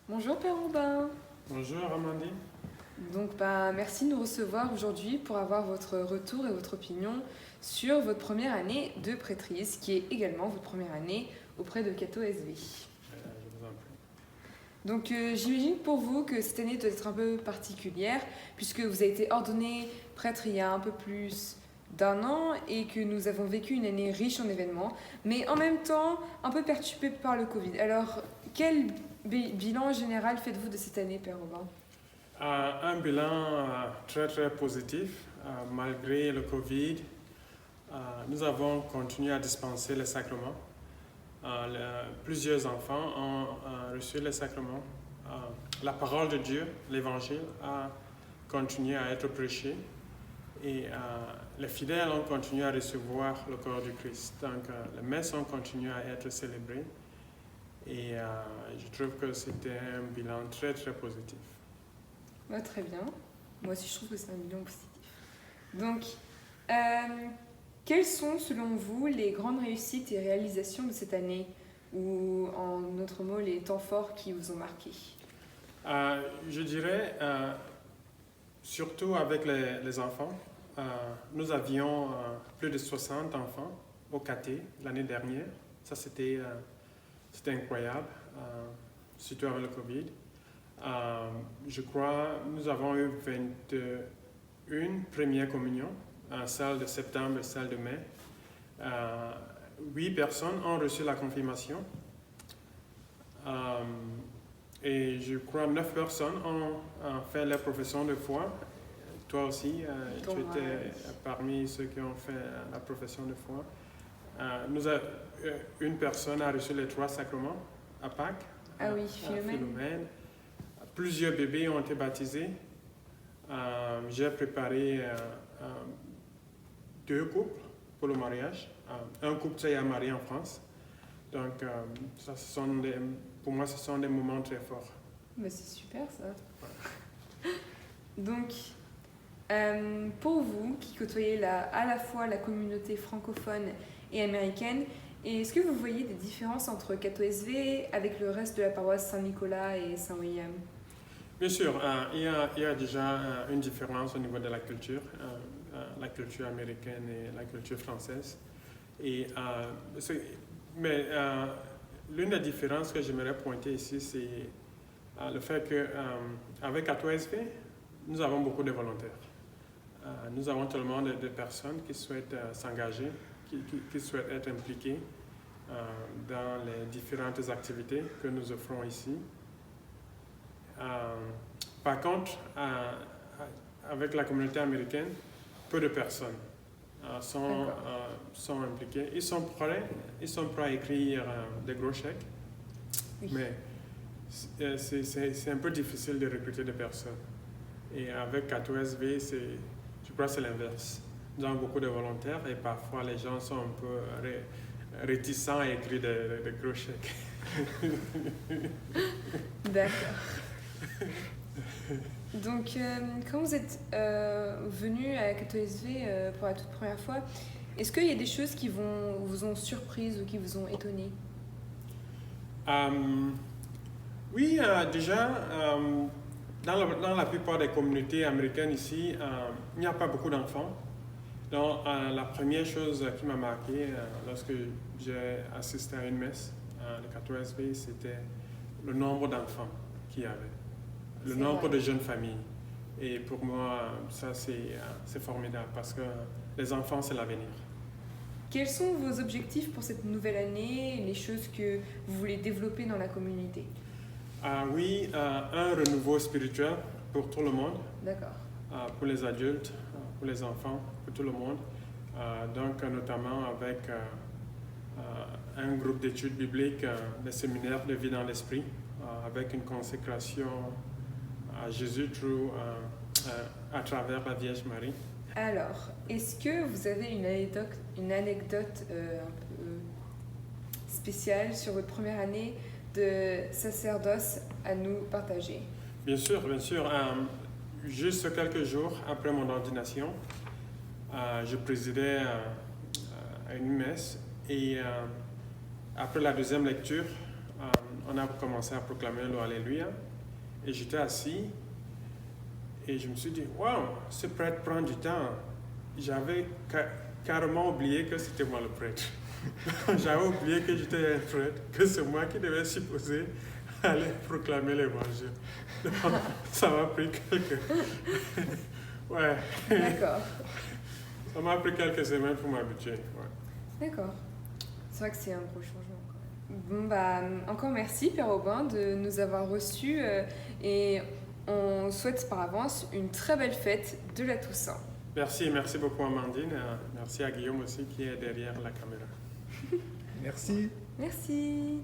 Bonjour Père Robin. Bonjour Amandine. Merci de nous recevoir aujourd'hui pour avoir votre retour et votre opinion sur votre première année de prêtrise, qui est également votre première année auprès de Cato SV. Je vous en prie. J'imagine pour vous que cette année doit être un peu particulière, puisque vous avez été ordonné prêtre il y a un peu plus d'un an et que nous avons vécu une année riche en événements, mais en même temps un peu perturbée par le Covid. Alors, quel bilan général faites-vous de cette année, Père Robin ? Un bilan très positif. Malgré le Covid, nous avons continué à dispenser les sacrements. Plusieurs enfants ont reçu les sacrements. La parole de Dieu, l'Évangile, a continué à être prêchée et les fidèles ont continué à recevoir le corps du Christ. Donc, les messes ont continué à être célébrées et je trouve que c'était un bilan très positif. Très bien. Moi aussi, je trouve que c'est un bilan positif. Donc, quelles sont, selon vous, les grandes réussites et réalisations de cette année, ou en d'autres mots, les temps forts qui vous ont marqué ? Je dirais, surtout avec les enfants, nous avions plus de 60 enfants au CAT l'année dernière. Ça, c'était incroyable, surtout avec le Covid. Je crois nous avons eu 21 premières communions, celle de septembre et celle de mai. 8 personnes ont reçu la confirmation. Et je crois 9 personnes ont fait la profession de foi. Toi aussi, tu étais parmi ceux qui ont fait la profession de foi. Une personne a reçu les 3 sacrements à Pâques. Ah oui, Philomène. Plusieurs bébés ont été baptisés. J'ai préparé 2 couples pour le mariage. Un couple s'est marié en France. Donc, pour moi, ce sont des moments très forts. C'est super ça. Ouais. Donc, pour vous qui côtoyez à la fois la communauté francophone et américaine, est-ce que vous voyez des différences entre Cato SV avec le reste de la paroisse Saint-Nicolas et Saint-William ? Bien sûr, il y a déjà une différence au niveau de la culture américaine et la culture française. Mais l'une des différences que j'aimerais pointer ici, c'est le fait qu'avec Cato SV, nous avons beaucoup de volontaires. Nous avons tellement de personnes qui souhaitent s'engager, qui souhaitent être impliquées dans les différentes activités que nous offrons ici. Par contre, avec la communauté américaine, peu de personnes sont impliquées. Ils sont prêts à écrire des gros chèques, oui. Mais c'est un peu difficile de recruter des personnes. Et avec Cato SV, je crois que c'est l'inverse. Nous avons beaucoup de volontaires et parfois les gens sont un peu réticents à écrire des gros chèques. D'accord. Donc, quand vous êtes venu à Cato SV pour la toute première fois, est-ce qu'il y a des choses qui vous ont surprise ou qui vous ont étonné ? Oui, déjà, dans la plupart des communautés américaines ici, il n'y a pas beaucoup d'enfants. Donc, la première chose qui m'a marqué lorsque j'ai assisté à une messe de Cato SV, c'était le nombre d'enfants qu'il y avait. Le nombre de jeunes familles. Et pour moi, ça, c'est formidable parce que les enfants, c'est l'avenir. Quels sont vos objectifs pour cette nouvelle année, les choses que vous voulez développer dans la communauté ? Oui, un renouveau spirituel pour tout le monde. D'accord. Pour les adultes, pour les enfants, pour tout le monde. Donc, notamment avec un groupe d'études bibliques, des séminaires de vie dans l'esprit, avec une consécration à Jésus à travers la Vierge Marie. Alors, est-ce que vous avez une anecdote un peu spéciale sur votre première année de sacerdoce à nous partager ? Bien sûr. Juste quelques jours après mon ordination, je présidais à une messe et après la deuxième lecture, on a commencé à proclamer le Alléluia. Et j'étais assis et je me suis dit, waouh, ce prêtre prend du temps. J'avais carrément oublié que c'était moi le prêtre. J'avais oublié que j'étais un prêtre, que c'est moi qui devais supposer aller proclamer l'évangile. Ça m'a pris quelques... ouais. D'accord. Ça m'a pris quelques semaines pour m'habituer. Ouais. D'accord. C'est vrai que c'est un gros changement quand même. Bon, bah, encore merci, Père Aubin, de nous avoir reçus et on souhaite par avance une très belle fête de la Toussaint. Merci beaucoup Amandine. Merci à Guillaume aussi qui est derrière la caméra. Merci. Merci.